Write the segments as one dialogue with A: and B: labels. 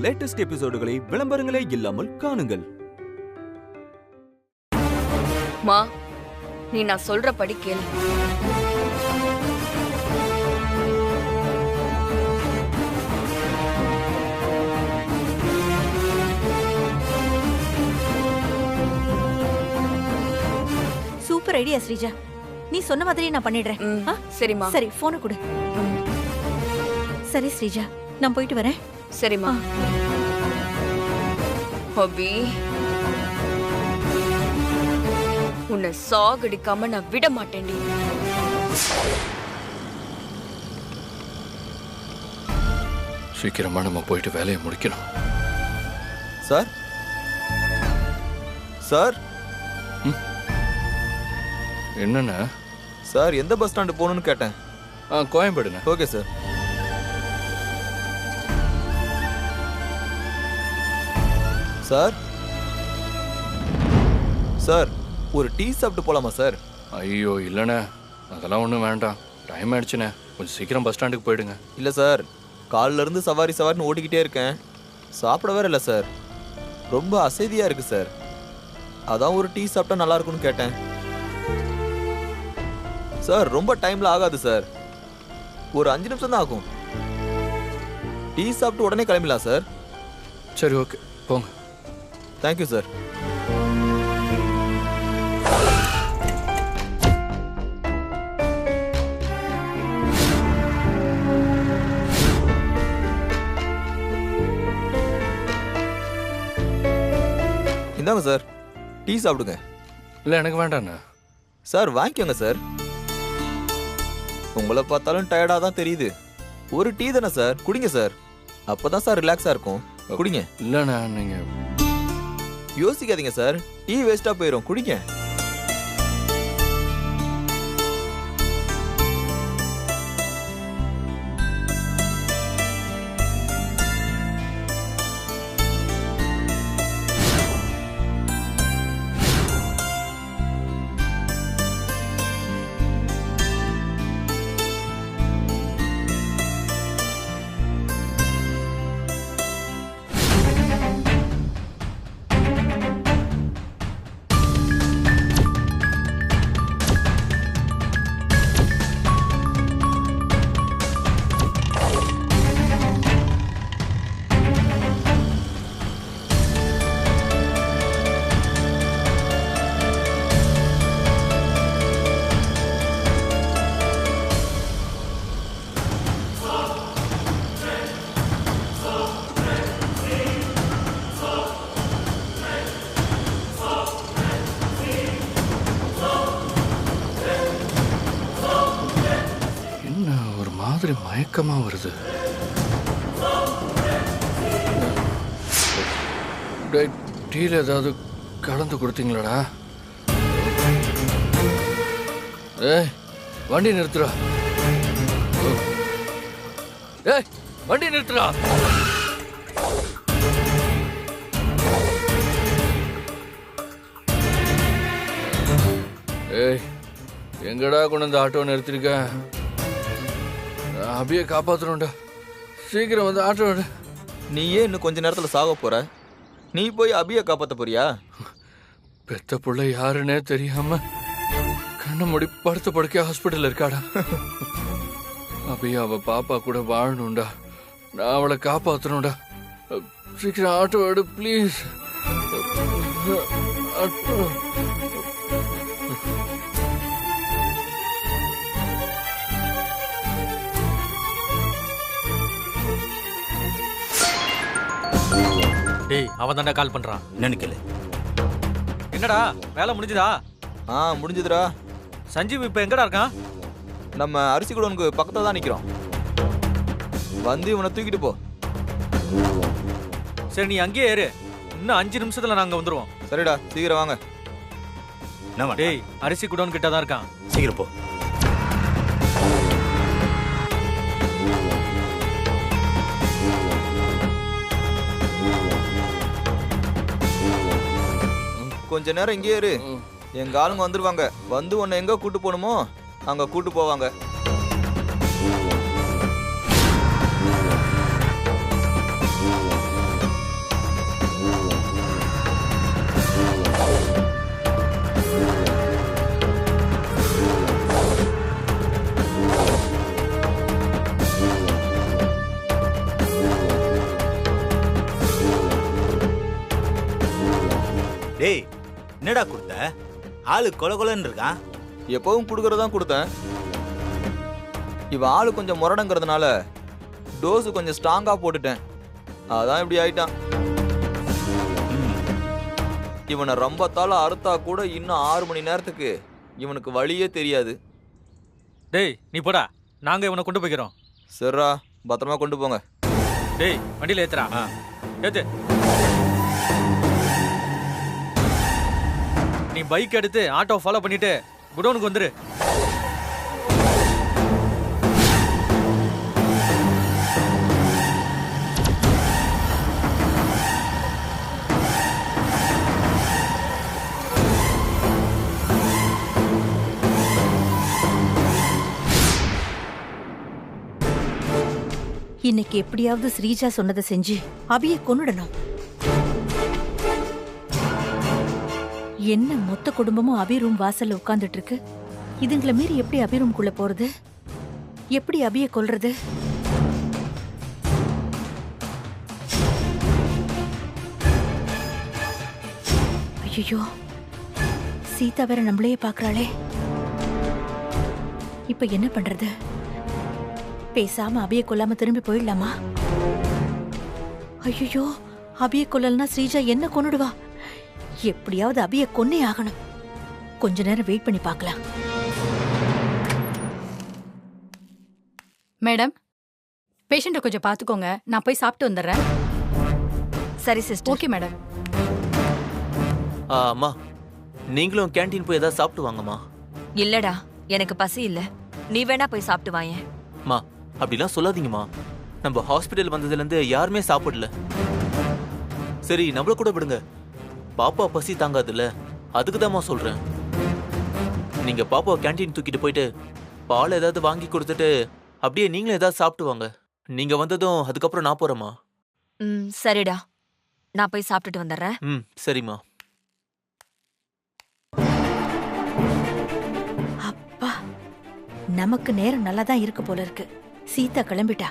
A: Latest எபிசோடுகளை விளம்பரங்களே இல்லாமல் காணுங்கள்.
B: மா, நீ நான் சொல்றபடி கேளு.
C: Super idea Sreeja. நீ சொன்ன மாதிரி நான் பண்ணிடுறேன்.
B: சரிம்மா.
C: சரி, போனை கொடு. சரி ஸ்ரீஜா, நான் போயிட்டு வரேன்.
B: சரிம்மா. அபி, உன்னை சாகடிக்காம நான் விட மாட்டேன்டி.
D: சீக்கிரமா நம்ம போயிட்டு வேலையை முடிக்கணும்.
E: சார் சார்
D: என்னண்ணா?
E: சார் எந்த பஸ் ஸ்டாண்டு போகணும்னு கேட்டேன்.
D: கோயம்பேடுண்ணா.
E: Okay sir. சார் சார் ஒரு டீ சாப்பிட்டு போலாமா சார்?
D: ஐயோ இல்லைண்ணே, அதெல்லாம் ஒன்றும் வேண்டாம். டைம் ஆயிடுச்சுண்ணே, கொஞ்சம் சீக்கிரம் பஸ் ஸ்டாண்டுக்கு போயிடுங்க.
E: இல்லை சார், காலில இருந்து சவாரின்னு ஓடிக்கிட்டே இருக்கேன். சாப்பிட வேற இல்லை சார், ரொம்ப அசதியாக இருக்கு சார். அதான் ஒரு டீ சாப்பிட்டா நல்லா இருக்கும்னு கேட்டேன். சார் ரொம்ப டைம்ல ஆகாது சார், ஒரு 5 நிமிஷம் தான் ஆகும். டீ சாப்பிட்டு உடனே கிளம்பிடலாம் சார்.
D: சரி, ஓகே, போங்க.
E: Thank you sir. இந்தாங்க சார், டீ சாப்பிடுங்க.
D: இல்லை, எனக்கு வேண்டாண்ணா.
E: சார் வாங்கிக்கோங்க சார். உங்களை பார்த்தாலும் டயர்டாக தான் தெரியுது. ஒரு டீ தானே சார், குடிங்க சார். அப்போதான் சார் ரிலாக்ஸாக இருக்கும். குடிங்க.
D: இல்லைண்ணா, நீங்கள்
E: யோசிக்காதீங்க சார், டீ வேஸ்ட்டாக போயிடும். குடிங்க.
D: மயக்கமா வருது. டீல ஏதாவது கலந்து கொடுத்தீங்களாடா? ஏய், வண்டி நிறுத்துறா. ஏய், வண்டி நிறுத்துறா. ஏய், எங்கடா கொண்டு வந்து ஆட்டோ நிறுத்திருக்க? அபியை காப்பாற்றணும்டா, சீக்கிரம் வந்து ஆட்டோ.
E: நீயே இன்னும் கொஞ்ச நேரத்தில் சாக போற, நீ போய் அபியை காப்பாற்ற போறியா?
D: பெத்த புள்ள யாருன்னே தெரியாம கண்ணை மூடி படுத்த படுக்க ஹாஸ்பிட்டல் இருக்காடா. அபியா அவ பாப்பா கூட வாழணும்டா, நான் அவளை காப்பாற்றணும்டா. சீக்கிரம் ஆட்டோ எடு ப்ளீஸ். ஆட்டோ.
F: டேய், அவன் தானே கால் பண்றான்.
G: நினைக்கல.
F: என்னடா வேலை முடிஞ்சுதா?
E: முடிஞ்சுதுடா.
F: சஞ்சீவ் இப்ப எங்கடா இருக்கான்?
E: நம்ம அரிசி குடோனுக்கு பக்கத்துல தான் நிக்கிறோம். வந்து இவனை தூக்கிட்டு போ.
F: சரி, நீ அங்கேயே ஏறு. இன்னும் 5 நிமிஷத்துல நாங்க வந்துருவோம்.
E: சரிடா, சீக்கிரம் வாங்க.
F: டேய், அரிசி குடோன் கிட்ட தான் இருக்கான்.
G: சீக்கிரம் போ.
E: கொஞ்ச நேரம் இங்கே இரு, எங்க ஆளுங்க வந்துருவாங்க. வந்து உன்னை எங்க கூட்டு போகணுமோ அங்க கூட்டு போவாங்க.
G: டேய் என்னடா கொடுத்த? ஆளு கொல கொலன்னு இருக்கான்.
E: எப்பவும் கொடுக்கறதான் கொடுத்தேன். இவன் ஆளு கொஞ்சம் முரடங்கிறதுனால டோஸு கொஞ்சம் ஸ்ட்ராங்கா போட்டுட்டேன். அதான் இப்படி ஆயிட்டான். இவனை ரம்பத்தால அறுத்தா கூட இன்னும் 6 மணி நேரத்துக்கு இவனுக்கு வழியே தெரியாது.
F: டேய் நீ போடா, நாங்க இவனை கொண்டு போய்க்கிறோம்.
E: சரிடா, பத்திரமா கொண்டு போங்க.
F: டேய் வண்டியில ஏத்துறா. ஏத்து. நீ பைக் எடுத்து ஆட்டோ ஃபாலோ பண்ணிட்டு குடோனுக்கு வந்துரு.
C: இன்னைக்கு எப்படியாவது ஸ்ரீஜா சொன்னதை செஞ்சு அபியை கொன்னுடணும். என்ன மொத்த குடும்பமும் அபி ரூம் வாசல்ல உட்கார்ந்துட்டு இருக்கு. இதுங்களை மீறி எப்படி அபி ரூம்குள்ள போறது? எப்படி அபியை கொல்றது? ஐயோ, சீதா வேற நம்மளையே பாக்குறாளே. இப்ப என்ன பண்றது? பேசாம அபியை கொல்லாம திரும்பி போயிடலாமா? ஐயோ, அபியை கொல்லலனா ஸ்ரீஜா என்ன கொன்னுடுவா. எப்படியாவது அபியை கொன்னே ஆகணும். கொஞ்ச நேரம் வெயிட் பண்ணி பார்க்கலாம்.
H: மேடம், பேஷண்ட்டை கொஞ்சம் பார்த்துக்கோங்க. நான் போய் சாப்பிட்டு வந்துடுறேன்.
B: சரி சிஸ்டர்.
H: Okay madam.
I: அம்மா, நீங்களும் கேண்டீன் போய் ஏதாவது சாப்பிட்டு வாங்கம்மா.
B: இல்லடா, எனக்கு பசி இல்ல. நீ வேணா போய் சாப்பிட்டு வாயேன்.
I: அம்மா, அப்படிலாம் சொல்லாதீங்கம்மா. நம்ம ஹாஸ்பிட்டல் வந்ததுலேருந்து யாருமே சாப்பிடல. சரி, நம்மள கூட விடுங்க. பாப்பா பசி தாங்காதுல்ல, அதுக்கு தான்மா சொல்றேன். நீங்க பாப்பாவை கேண்டீன் தூக்கிட்டு போயிட்டு பால் ஏதாவது வாங்கி கொடுத்துட்டு அப்படியே நீங்களும் ஏதாவது சாப்பிட்டு வாங்க. நீங்க வந்ததும் அதுக்கப்புறம் நான் போறேம்மா.
B: சரிடா, நான் போய் சாப்பிட்டுட்டு வந்துடுறேன்.
I: சரிம்மா.
C: அப்பா, நமக்கு நேரம் நல்லா தான் இருக்கு போல இருக்கு. சீதா கிளம்பிட்டா.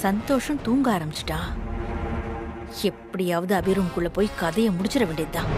C: சந்தோஷம் தூங்க ஆரம்பிச்சிட்டான். எப்படியாவது அபி ரூம்குள்ள போய் கதையை முடிச்சிட வேண்டியதுதான்.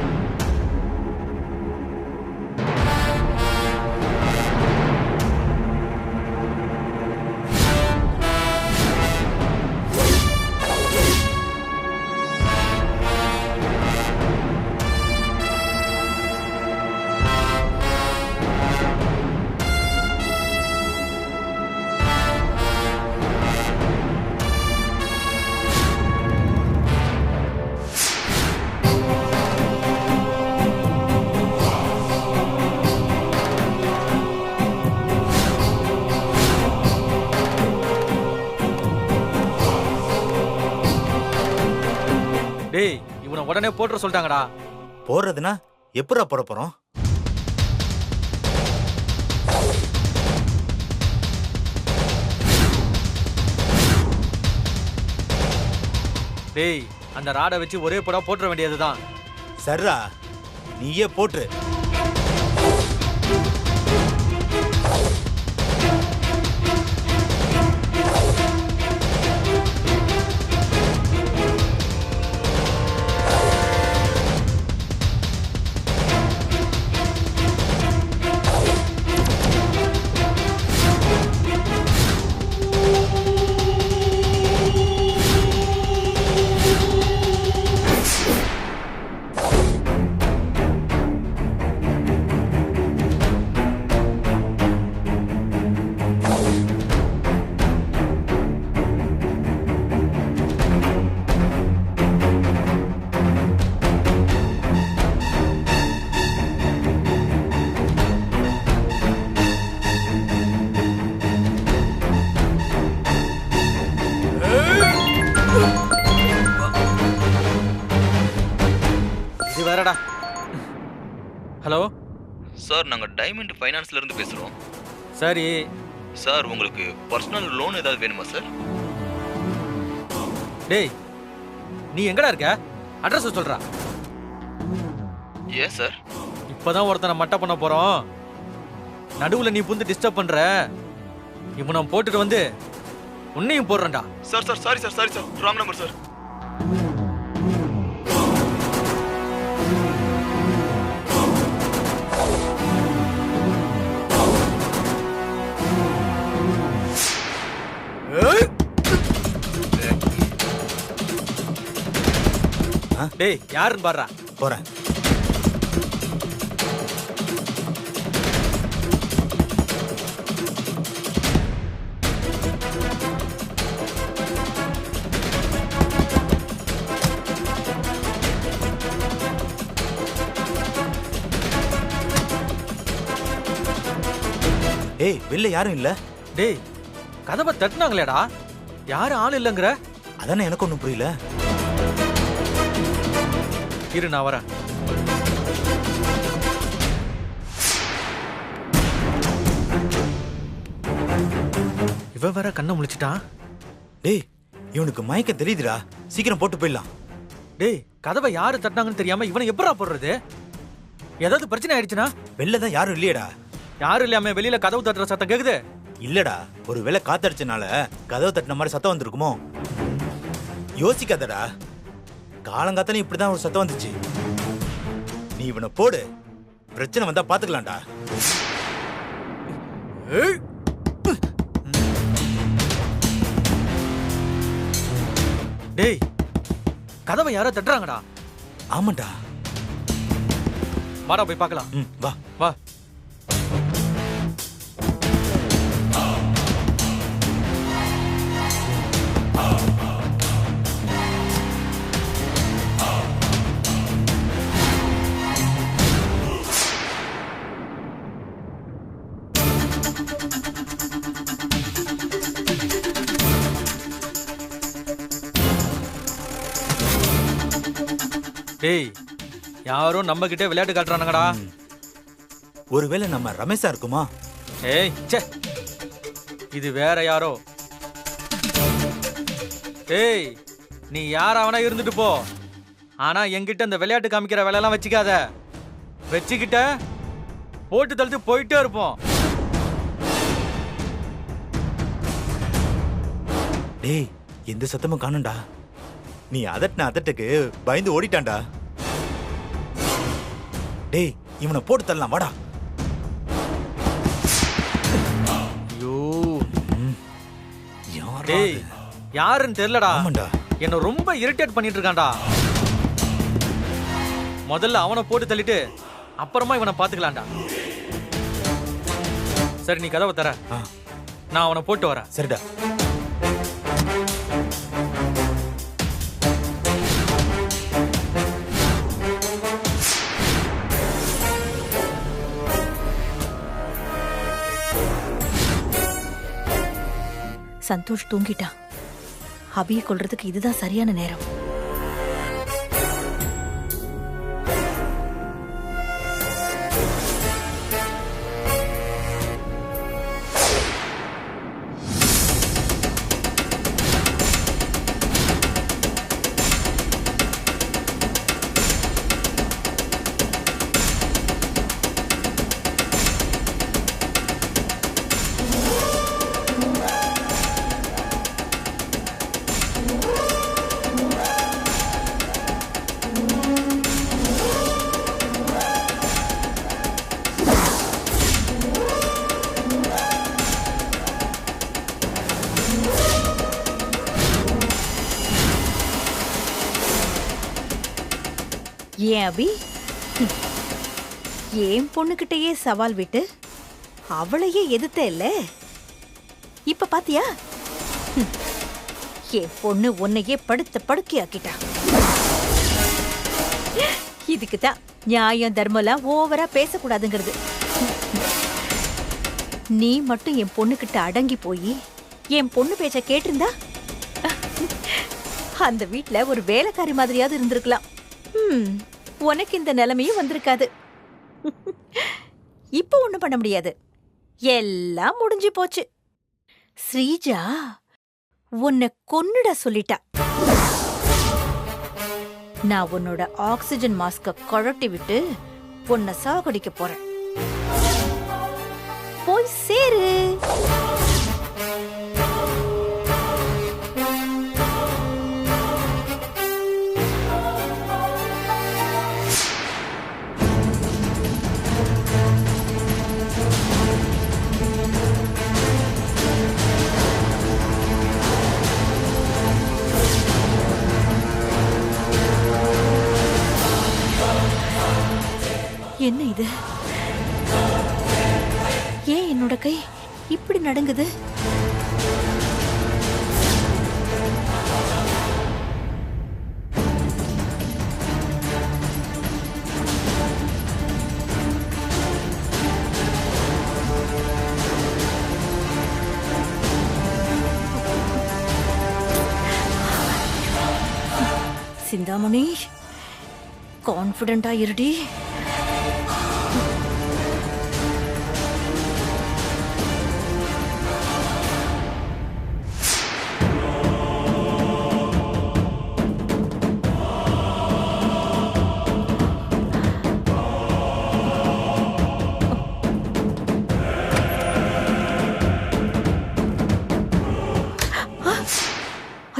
F: டேய் இவனை உடனே போட்டுற சொல்லிட்டாங்கடா.
G: போறதுன்னா எப்படா போற போறோம்?
F: டேய் அந்த ராடை வச்சு ஒரே போடா போட்டுற வேண்டியதுதான்.
G: சர்ரா, நீயே போட்டு.
F: வேறடா. ஹலோ
E: சார், நாங்க டைமண்ட் ஃபைனான்ஸ்ல இருந்து பேசுறோம்.
F: சரி
E: சார், உங்களுக்கு பர்சனல் லோன் ஏதாவது வேணுமா சார்?
F: டேய் நீ எங்கடா இருக்க? அட்ரஸ் சொல்றா.
E: ஏன் சார்?
F: இப்பதான் ஒருத்தனை மட்டை பண்ண போறோம். நடுவுல நீ புந்து டிஸ்டர்ப் பண்ற. இப்போ நான் போட்டுட்டு வந்து உன்னையும் போடுறேன்டா.
E: Sir sorry sir wrong number sir.
F: டேய் யாருன்னு பாடுறா.
G: போறேன். ஏய் வெளில யாரும் இல்ல.
F: டேய் கதவை தட்டினாங்களேடா. யாரும் ஆள் இல்லைங்கிற?
G: அதானே எனக்கு ஒன்றும் புரியல.
F: இரு நான் வரேன். இவன் வேற கண்ணை முழிச்சிட்டான்.
G: டேய் இவனுக்கு மயக்கம் தெரியுதுடா. சீக்கிரம் போட்டு போயிடலாம்.
F: டேய் கதவை யாரு தட்டினாங்கன்னு தெரியாம இவனை எப்படா போடுறது? ஏதாவது பிரச்சனை ஆயிடுச்சுன்னா?
G: வெளில தான் யாரும் இல்லையடா.
F: யாரும் இல்லாம வெளியில கதவு தட்டுற சத்தம் கேக்குது.
G: இல்லடா ஒரு வேளை காத்தடிச்சனால கதவு தட்டின மாதிரி சத்தம் வந்திருக்குமோ? யோசிக்காதடா. காலங்காத்தாலும் இப்படிதான் ஒரு சத்தம் வந்துச்சு. நீ இவனை போடு. பிரச்சனை வந்தா பாத்துக்கலாம்டா.
F: டேய் கதவை யாரோ தட்டுறாங்கடா.
G: ஆமாண்டா.
F: வாடா போய் பார்க்கலாம்.
G: வா
F: வா. டேய் யாரும் நம்ம கிட்டே விளையாட்டு காட்டுறானுங்கடா.
G: ஒருவேளை நம்ம ரமேஷா இருக்குமா?
F: ஏய் ச்சே இது வேற யாரோ. ஏய் நீ யாராவனா இருந்துட்டு போ. ஆனா என்கிட்ட இந்த விளையாட்டு காமிக்கிற வேலையெல்லாம் வச்சுக்காத. வச்சுக்கிட்ட போட்டு தள்ளிட்டு போயிட்டே இருப்போம்.
G: டேய் எந்த சத்தமும் காணும்டா. நீ அதட்டின அதட்டுக்கு பயந்து ஓடிட்டான்டா. டேய் இவனை போட்டு தள்ளலாம் வாடா.
F: ஐயோ டேய் யாருன்னு தெரியலடா.
G: ஆமாண்டா.
F: என்ன ரொம்ப இரிட்டேட் பண்ணிட்டு இருக்கான்டா. முதல்ல அவனை போட்டு தள்ளிட்டு அப்புறமா இவனை பாத்துக்கலாம்டா. சரி நீ கதவை தர. நான் அவனை போட்டு வரேன்.
G: சரிடா.
C: சந்தோஷ் தூங்கிட்டான். அபியை கொல்றதுக்கு இதுதான் சரியான நேரம். ஏன் அபி, ஏன் பொண்ணுகிட்டயே சவால் விட்டு அவளையே எதிர்த்த இல்ல? இப்ப பாத்தியா, என் பொண்ணு உன்னையே படுத்த படுக்கையாக்கிட்டா. இதுக்குதான் நியாயம் தர்மலாம் ஓவரா பேசக்கூடாதுங்கிறது. நீ மட்டும் என் பொண்ணுகிட்ட அடங்கி போய் என் பொண்ணு பேச்ச கேட்டிருந்தா அந்த வீட்ல ஒரு வேலைக்காரி மாதிரியாவது இருந்திருக்கலாம். உனக்கு இந்த நிலைமையும் வந்திருக்காது. இப்ப ஒண்ணும் பண்ண முடியாது, எல்லாம் முடிஞ்சு போச்சு. ஸ்ரீஜா உன்னை கொன்னுட சொல்லிட்டா. நான் உன்னோட ஆக்சிஜன் மாஸ்க கழட்டி விட்டு உன்னை சாகடிக்க போறேன். போய் சேரு. என்ன இது? ஏன் என்னோட கை இப்படி நடுங்குது? சிந்தாமணி, கான்ஃபிடென்ட்டா இருடி.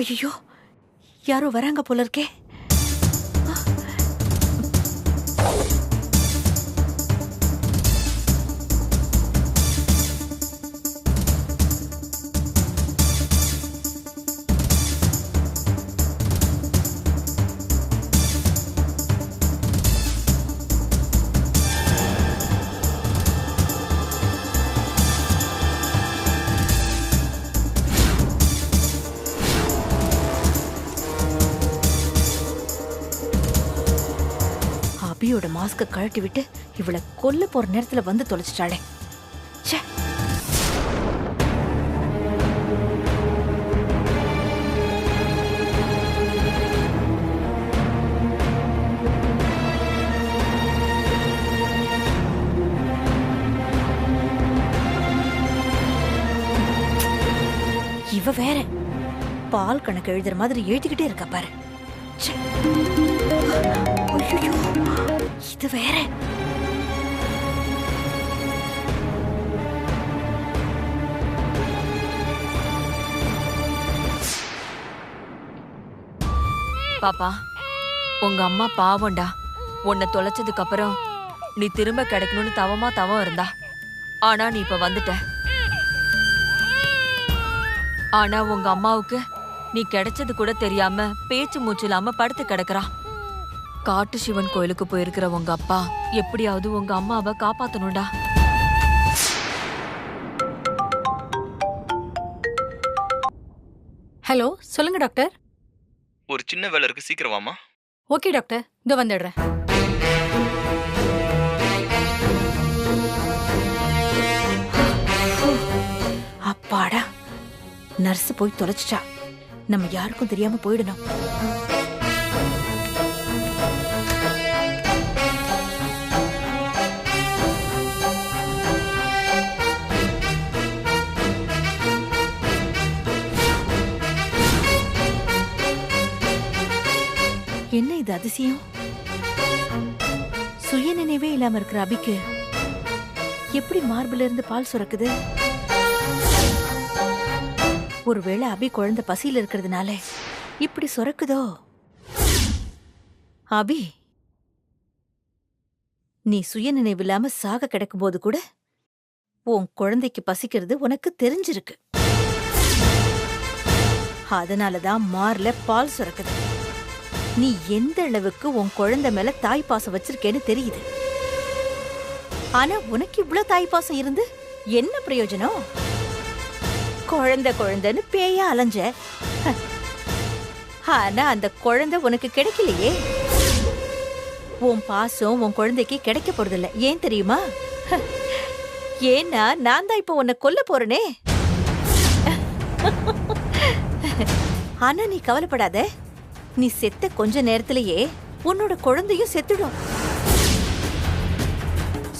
C: ஐயோ, யாரோ வராங்க போல இருக்கே. அபியோட மாஸ்க கழட்டி விட்டு இவளை கொல்ல போற நேரத்துல வந்து தொலைச்சிட்டாளே. ச்சே. இவ வேற பால் கணக்கு எழுதுற மாதிரி எழுதிக்கிட்டே இருக்கா பாரு. ச்சே. ஐயோ, இது வேற.
B: பாப்பா, உங்க அம்மா பாவம்டா. உன்னை தொலைச்சதுக்கு அப்புறம் நீ திரும்ப கிடைக்கணும்னு தவம் இருந்தா. ஆனா நீ இப்ப வந்துட்ட. ஆனா உங்க அம்மாவுக்கு நீ கிடைச்சது கூட தெரியாம பேச்சு மூச்சு இல்லாம படுத்து கிடக்குறா. காட்டு சிவன் கோயிலுக்கு போயிருக்கிற உங்க அப்பா எப்படியாவது உங்க அம்மாவை காப்பாத்தணும்டா.
H: ஹலோ, சொல்லுங்க டாக்டர்.
E: ஒரு சின்ன வேலை இருக்கு, சீக்கிரம் வாமா.
H: ஓகே டாக்டர், இதோ வந்துடுறேன்.
C: அப்பாடா, நர்ஸ் போய் தொலைச்சிட்டா. நம்ம யாருக்கும் தெரியாம போயிடணும். என்ன இது அதிசயம்? சுய நினைவே இல்லாம இருக்கிற அபிக்கு எப்படி மார்பில இருந்து பால் சுரக்குது? ஒருவேளை அபி குழந்தை பசியில இருக்கிறதுனால இப்படி சுரக்குதோ? அபி, நீ சுய நினைவில்லாம சாக கிடக்கும் போது கூட உன் குழந்தைக்கு பசிக்கிறது உனக்கு தெரிஞ்சிருக்கு. அதனாலதான் மார்ல பால் சுரக்குது. நீ எந்த அளவுக்கு உன் குழந்தை மேல தாய்ப்பாசம் வச்சிருக்கேன்னு தெரியுது. ஆனா உனக்கு இவ்வளவு தாய்ப்பாசம் இருந்து என்ன பிரயோஜனம்? குழந்தை குழந்தைன்னு பேயா அலைஞ்ச. ஆனா அந்த குழந்தை உனக்கு கிடைக்கலையே. உன் பாசம் உன் குழந்தைக்கு கிடைக்க போறதில்ல. ஏன் தெரியுமா? ஏன்னா நான் தான் இப்ப உன்னை கொல்ல போறேனே. ஆனா நீ கவலைப்படாத. நீ செத்த கொஞ்ச நேரத்திலேயே உன்னோட குழந்தையும் செத்துடும்.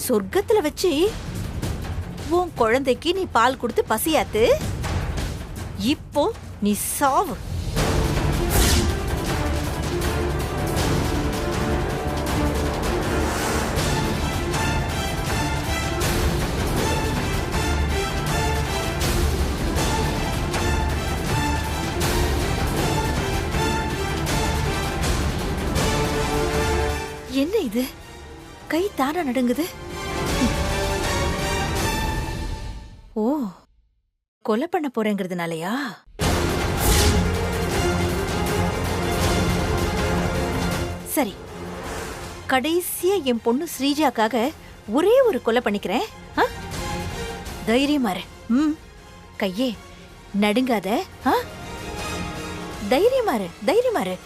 C: சொர்க்கத்துல வச்சு உன் குழந்தைக்கு நீ பால் கொடுத்து பசியாத்து. இப்போ நீ சாவு. என்ன இது? கை தானா நடுங்குது. ஓ, கொலை பண்ண போறேங்கிறதுனாலயா? சரி, கடைசியா என் பொண்ணு ஸ்ரீஜாக்காக ஒரே ஒரு கொலை பண்ணிக்கிறேன். தைரியமா இரு. கையே நடுங்காத. தைரியமா இரு.